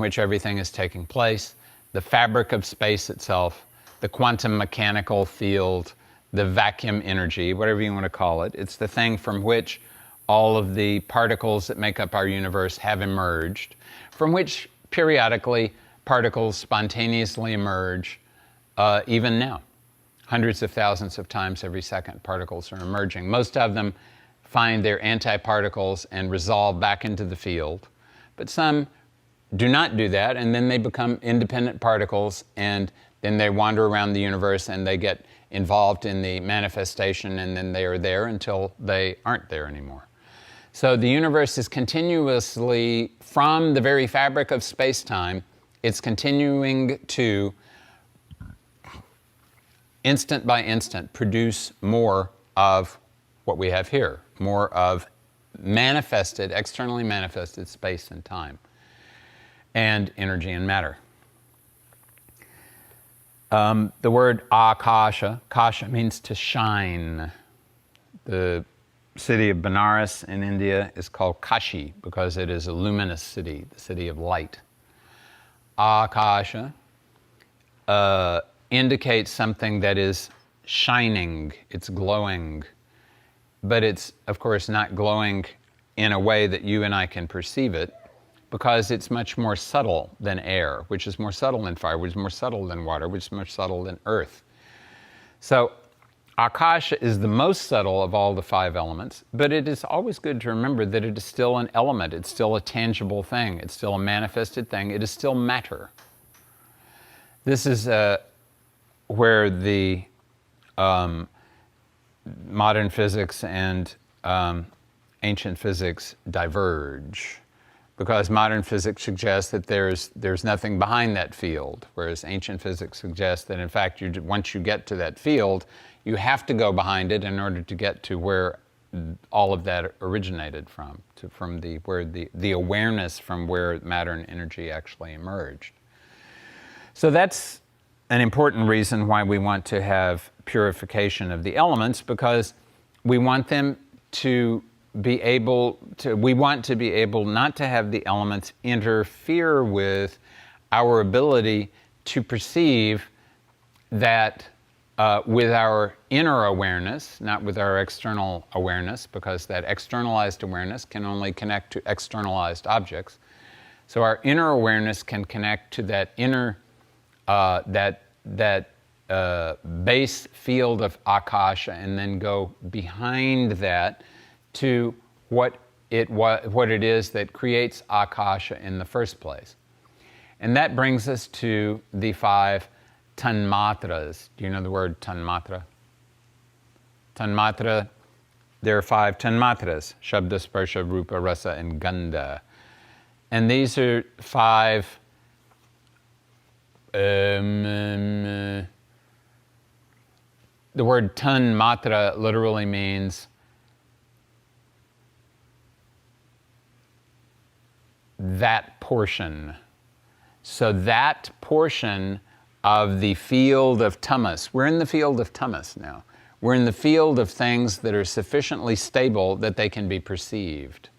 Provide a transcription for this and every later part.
in which everything is taking place, the fabric of space itself, the quantum mechanical field, the vacuum energy, whatever you want to call it. It's the thing from which all of the particles that make up our universe have emerged, from which periodically particles spontaneously emerge, even now. Hundreds of thousands of times every second, particles are emerging. Most of them find their antiparticles and resolve back into the field, but some do not do that, and then they become independent particles, and then they wander around the universe and they get involved in the manifestation, and then they are there until they aren't there anymore. So the universe is continuously, from the very fabric of space-time, it's continuing to, instant by instant, produce more of what we have here, more of manifested, externally manifested space and time, and energy and matter. The word akasha, kasha means to shine. The city of Benares in India is called Kashi because it is a luminous city, the city of light. Akasha indicates something that is shining, it's glowing, but it's, of course, not glowing in a way that you and I can perceive it, because it's much more subtle than air, which is more subtle than fire, which is more subtle than water, which is more subtle than earth. So Akasha is the most subtle of all the five elements, but it is always good to remember that it is still an element, it's still a tangible thing, it's still a manifested thing, it is still matter. This is where the modern physics and ancient physics diverge. Because modern physics suggests that there's nothing behind that field, whereas ancient physics suggests that, in fact, once you get to that field, you have to go behind it in order to get to where all of that originated from, where the awareness from where matter and energy actually emerged. So that's an important reason why we want to have purification of the elements, because we want them to be able to, we want to be able not to have the elements interfere with our ability to perceive that with our inner awareness, not with our external awareness, because that externalized awareness can only connect to externalized objects. So our inner awareness can connect to that inner, base field of Akasha, and then go behind that to what it is that creates Akasha in the first place. And that brings us to the five tanmatras. Do you know the word tanmatra? Tanmatra, there are five tanmatras: Shabda, Sparsha, Rupa, Rasa, and Gandha. And these are five the word tanmatra literally means that portion. So that portion of the field of tamas. We're in the field of tamas now. We're in the field of things that are sufficiently stable that they can be perceived.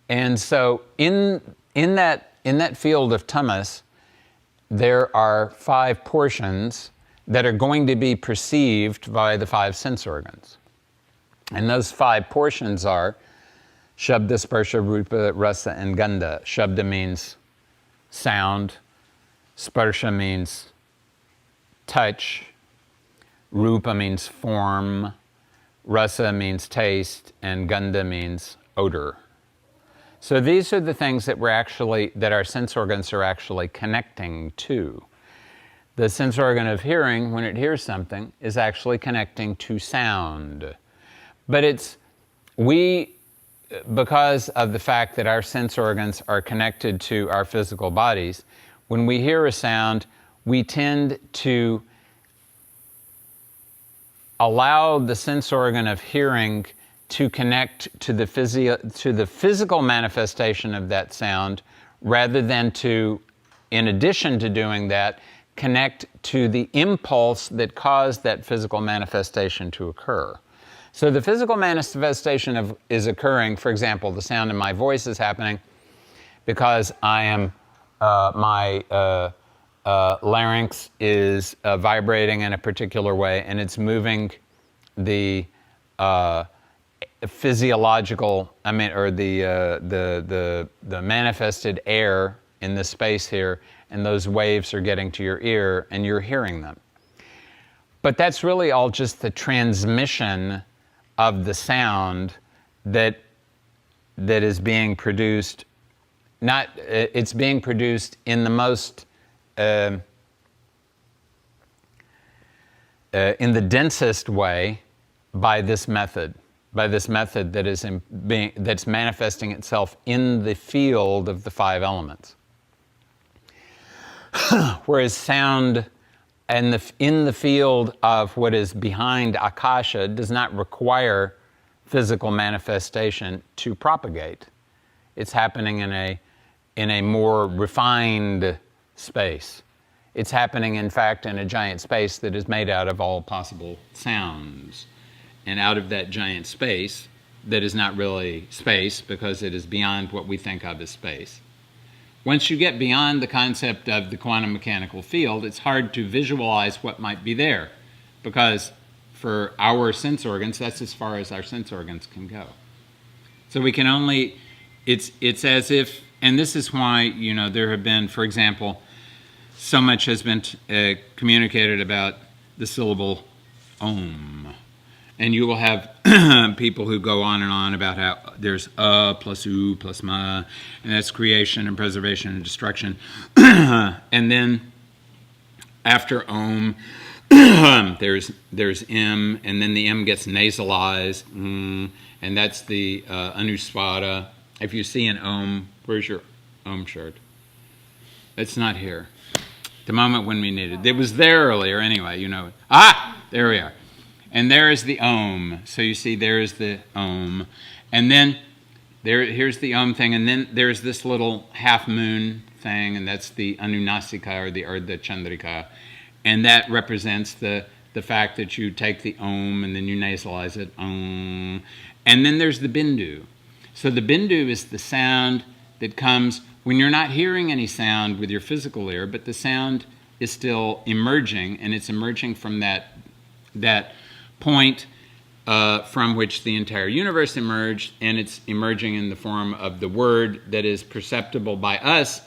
And so in that field of tamas, there are five portions that are going to be perceived by the five sense organs. And those five portions are Shabda, Sparsha, Rupa, Rasa, and Gandha. Shabda means sound. Sparsha means touch. Rupa means form. Rasa means taste. And Gandha means odor. So these are the things that that our sense organs are actually connecting to. The sense organ of hearing, when it hears something, is actually connecting to sound. But because of the fact that our sense organs are connected to our physical bodies, when we hear a sound, we tend to allow the sense organ of hearing to connect to the physical manifestation of that sound, rather than to, in addition to doing that, connect to the impulse that caused that physical manifestation to occur. So the physical manifestation is occurring, for example, the sound in my voice is happening because I am, my larynx is vibrating in a particular way, and it's moving the physiological, or the manifested air in the space here, and those waves are getting to your ear, and you're hearing them. But that's really all just the transmission of the sound that is being produced. It's being produced in the most, in the densest way by this method that is that's manifesting itself in the field of the 5 elements. Whereas sound and in the field of what is behind Akasha does not require physical manifestation to propagate. It's happening in a more refined space. It's happening, in fact, in a giant space that is made out of all possible sounds. And out of that giant space, that is not really space because it is beyond what we think of as space. Once you get beyond the concept of the quantum mechanical field, it's hard to visualize what might be there, because for our sense organs, that's as far as our sense organs can go. So we can only, it's as if, and this is why, there have been, for example, so much has been communicated about the syllable Om. And you will have people who go on and on about how there's plus U plus Ma, and that's creation and preservation and destruction. And then after Om, there's M, and then the M gets nasalized, and that's the Anusvara. If you see an Om, where's your Om chart? It's not here. The moment when we need it. It was there earlier anyway, there we are. And there is the Om. So you see there is the Om. And then here's the Om thing. And then there's this little half moon thing, and that's the Anunasika or the Chandrika. And that represents the fact that you take the Om and then you nasalize it, Om. And then there's the Bindu. So the Bindu is the sound that comes when you're not hearing any sound with your physical ear, but the sound is still emerging, and it's emerging from that point from which the entire universe emerged, and it's emerging in the form of the word that is perceptible by us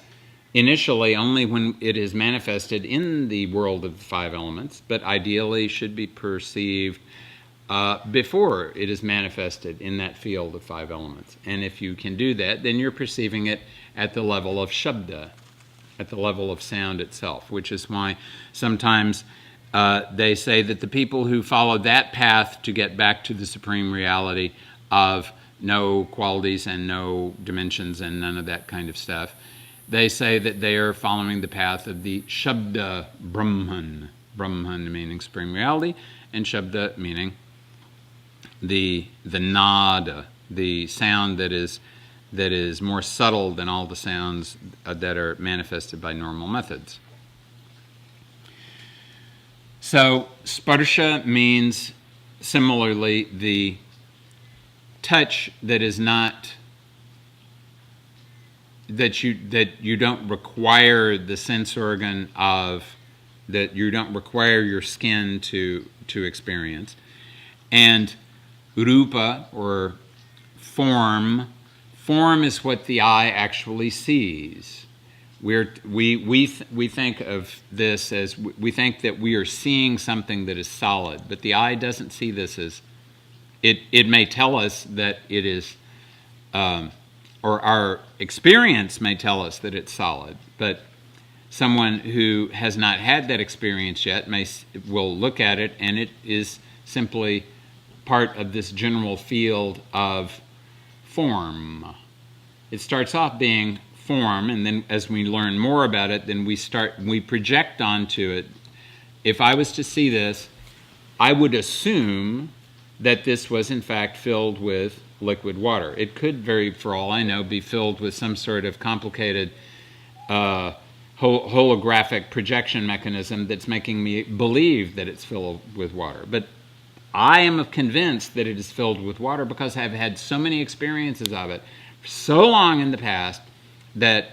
initially only when it is manifested in the world of the 5 elements, but ideally should be perceived before it is manifested in that field of 5 elements. And if you can do that, then you're perceiving it at the level of Shabda, at the level of sound itself, which is why sometimes they say that the people who follow that path to get back to the supreme reality of no qualities and no dimensions and none of that kind of stuff, they say that they are following the path of the Shabda Brahman. Brahman meaning supreme reality, and Shabda meaning the nada, the sound that is more subtle than all the sounds that are manifested by normal methods. So sparsha means similarly the touch that is not, that you don't require the sense organ of, that you don't require your skin to experience. And rupa, or form is what the eye actually sees. We think of this as, we think that we are seeing something that is solid, but the eye doesn't see this as, it may tell us that it is, or our experience may tell us that it's solid, but someone who has not had that experience yet will look at it, and it is simply part of this general field of form. It starts off being form, and then as we learn more about it, then we project onto it. If I was to see this, I would assume that this was in fact filled with liquid water. It could for all I know, be filled with some sort of complicated holographic projection mechanism that's making me believe that it's filled with water. But I am convinced that it is filled with water because I've had so many experiences of it for so long in the past because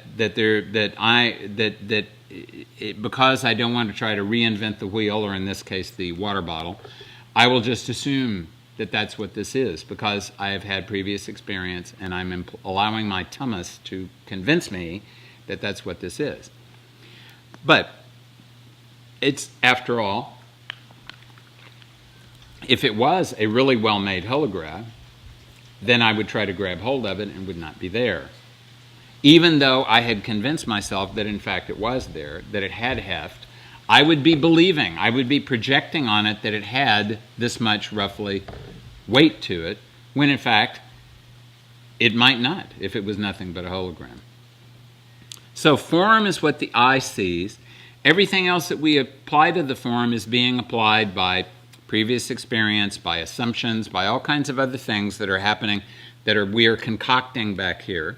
I don't want to try to reinvent the wheel, or in this case the water bottle, I will just assume that that's what this is because I have had previous experience and I'm allowing my tamas to convince me that that's what this is. But it's, after all, if it was a really well-made holograph, then I would try to grab hold of it and would not be there. Even though I had convinced myself that in fact it was there, that it had heft, I would be believing, I would be projecting on it that it had this much roughly weight to it, when in fact it might not, if it was nothing but a hologram. So form is what the eye sees. Everything else that we apply to the form is being applied by previous experience, by assumptions, by all kinds of other things that are happening that we are concocting back here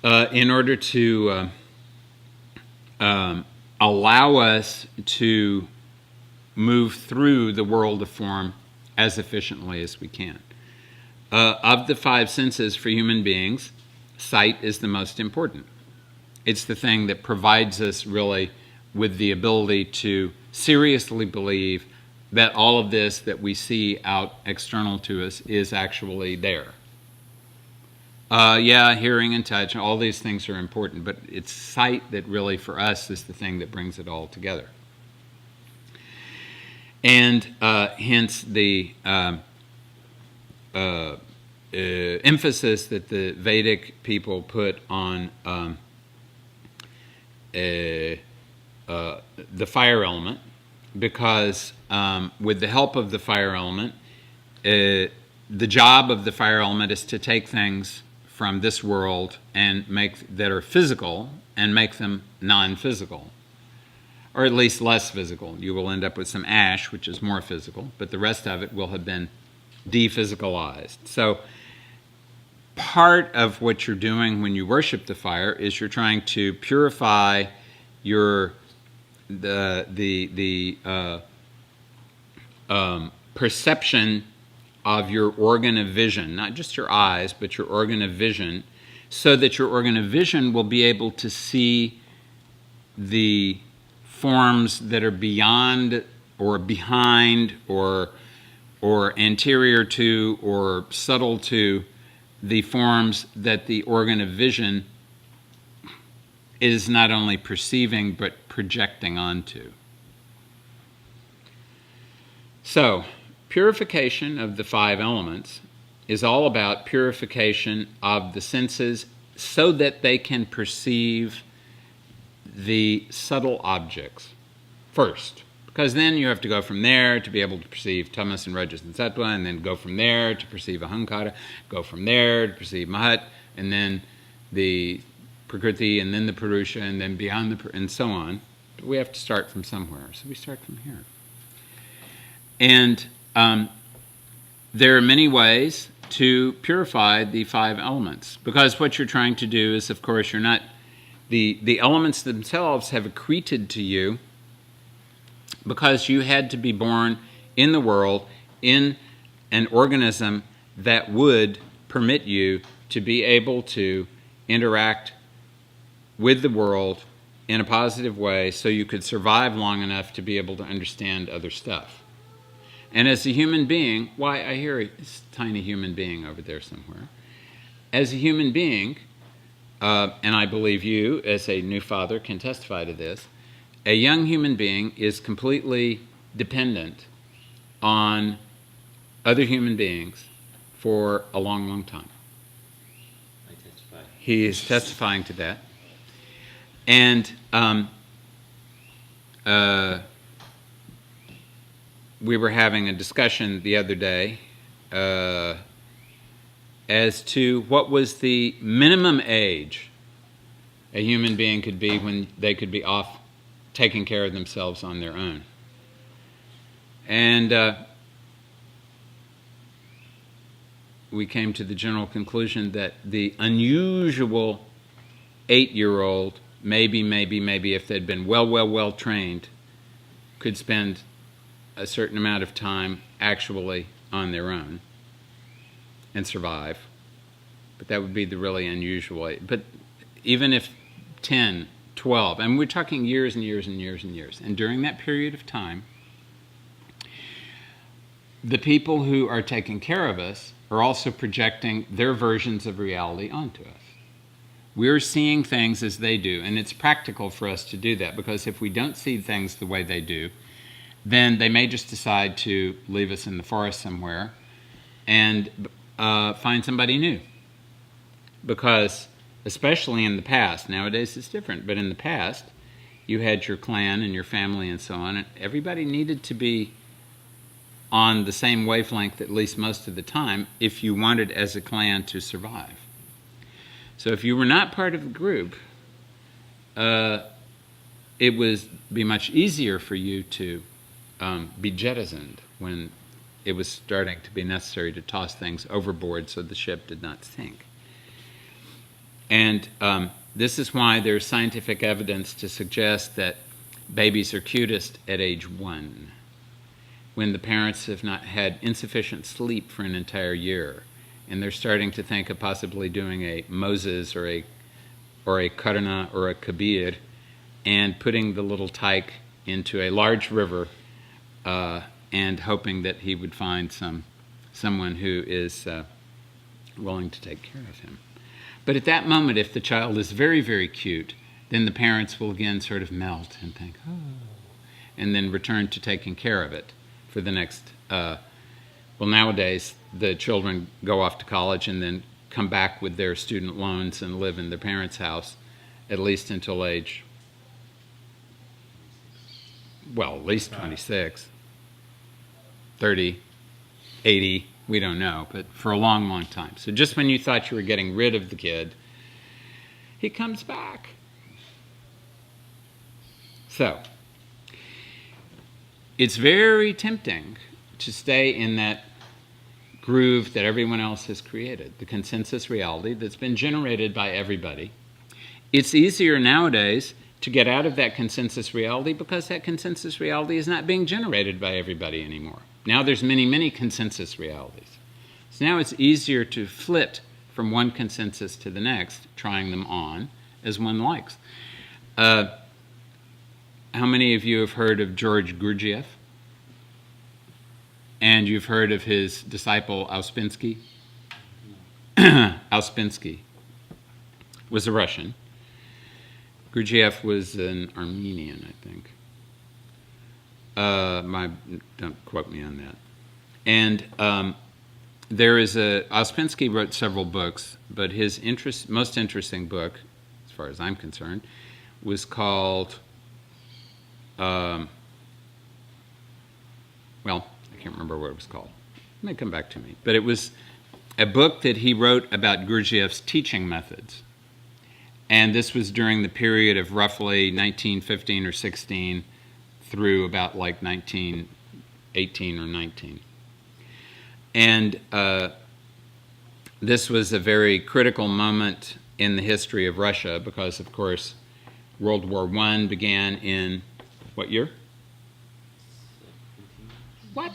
in order to allow us to move through the world of form as efficiently as we can. Of the five senses for human beings, sight is the most important. It's the thing that provides us really with the ability to seriously believe that all of this that we see out external to us is actually there. Yeah, hearing and touch, all these things are important, but it's sight that really for us is the thing that brings it all together. And hence the emphasis that the Vedic people put on the fire element, because with the help of the fire element, the job of the fire element is to take things from this world and that are physical and make them non-physical, or at least less physical. You will end up with some ash, which is more physical, but the rest of it will have been dephysicalized. So part of what you're doing when you worship the fire is you're trying to purify the perception of your organ of vision, not just your eyes, but your organ of vision, so that your organ of vision will be able to see the forms that are beyond or behind or anterior to or subtle to the forms that the organ of vision is not only perceiving but projecting onto. So, purification of the five elements is all about purification of the senses so that they can perceive the subtle objects first. Because then you have to go from there to be able to perceive tamas and rajas and sattva, and then go from there to perceive ahankara, go from there to perceive mahat, and then the prakriti, and then the purusha, and then beyond and so on. But we have to start from somewhere, so we start from here. And there are many ways to purify the five elements, because what you're trying to do is, of course, you're not, the elements themselves have accreted to you because you had to be born in the world in an organism that would permit you to be able to interact with the world in a positive way so you could survive long enough to be able to understand other stuff. And as a human being, why, I hear a tiny human being over there somewhere. As a human being, and I believe you, as a new father, can testify to this, a young human being is completely dependent on other human beings for a long, long time. I testify. He is testifying to that. And we were having a discussion the other day as to what was the minimum age a human being could be when they could be off taking care of themselves on their own. And we came to the general conclusion that the unusual 8-year-old, maybe if they'd been well trained, could spend a certain amount of time actually on their own and survive. But that would be the really unusual age. But even if 10, 12, and we're talking years and years and years and years, and during that period of time, the people who are taking care of us are also projecting their versions of reality onto us. We're seeing things as they do, and it's practical for us to do that, because if we don't see things the way they do, then they may just decide to leave us in the forest somewhere and find somebody new. Because, especially in the past, nowadays it's different, but in the past, you had your clan and your family and so on, and everybody needed to be on the same wavelength at least most of the time if you wanted as a clan to survive. So if you were not part of the group, it would be much easier for you to be jettisoned when it was starting to be necessary to toss things overboard so the ship did not sink. And this is why there's scientific evidence to suggest that babies are cutest at age 1, when the parents have not had insufficient sleep for an entire year, and they're starting to think of possibly doing a Moses or a Karna or a Kabir, and putting the little tyke into a large river and hoping that he would find someone who is willing to take care of him. But at that moment, if the child is very, very cute, then the parents will again sort of melt and think, oh, and then return to taking care of it for the next, well, nowadays the children go off to college and then come back with their student loans and live in their parents' house at least until age, well, at least 26, 30, 80, we don't know, but for a long, long time. So just when you thought you were getting rid of the kid, he comes back. So, it's very tempting to stay in that groove that everyone else has created, the consensus reality that's been generated by everybody. It's easier nowadays to get out of that consensus reality because that consensus reality is not being generated by everybody anymore. Now there's many, many consensus realities. So now it's easier to flit from one consensus to the next, trying them on as one likes. How many of you have heard of George Gurdjieff? And you've heard of his disciple Ouspensky? Ouspensky was a Russian. Gurdjieff was an Armenian, I think. Don't quote me on that. And there is Ouspensky wrote several books, but his most interesting book, as far as I'm concerned, was called, well, I can't remember what it was called. It may come back to me. But it was a book that he wrote about Gurdjieff's teaching methods. And this was during the period of roughly 1915 or 16 through about like 1918 or 19. And this was a very critical moment in the history of Russia because, of course, World War I began in what year? What?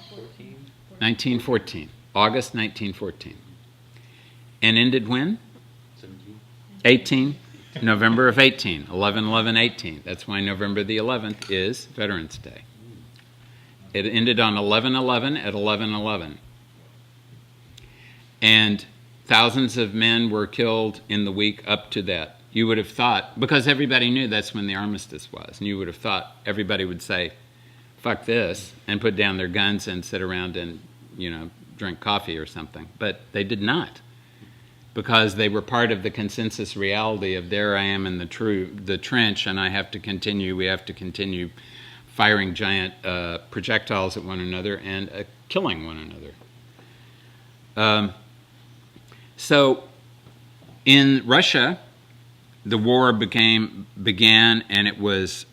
1914. August 1914. And ended when? 18. November of 18. 11/11/18. That's why November the 11th is Veterans Day. It ended on 11/11 at 11/11. And thousands of men were killed in the week up to that. You would have thought, because everybody knew that's when the armistice was, and you would have thought everybody would say, fuck this, and put down their guns and sit around and, drink coffee or something. But they did not, because they were part of the consensus reality of there I am in the trench, and we have to continue firing giant projectiles at one another and killing one another. So in Russia, the war began, and it was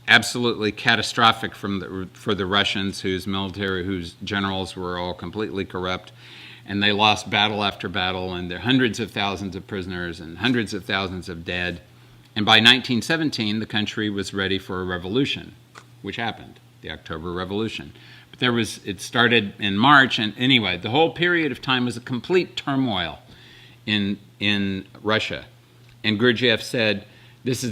absolutely catastrophic for the Russians, whose generals were all completely corrupt, and they lost battle after battle, and there are hundreds of thousands of prisoners and hundreds of thousands of dead. And by 1917, the country was ready for a revolution, which happened, the October Revolution. But it started in March, and anyway, the whole period of time was a complete turmoil in Russia. And Gurdjieff said, this is